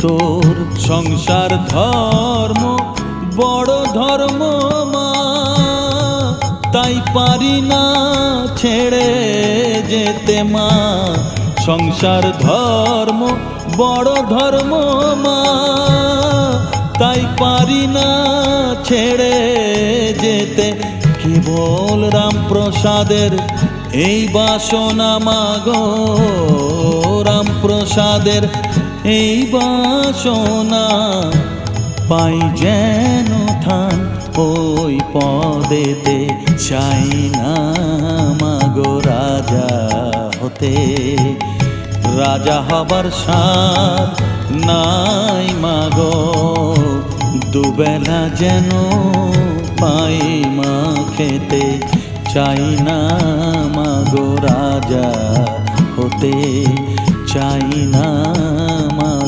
তোর সংসার ধর্ম বড় ধর্ম মা, তাই পারি না ছেড়ে যেতে মা। সংসার ধর্ম বড় ধর্ম মা, তাই পারি না ছেড়ে যেতে। কেবল রামপ্রসাদের এই বাসনা মাগো, রামপ্রসাদের এই বাসনা, পাই যেন থান ওই পদেতে। চাই না মাগো রাজা হতে, রাজা হবার সাধ নাই মাগো। দুবেলা যেন পাই মা খেতে, চাই না মাগো রাজা হতে, চাই না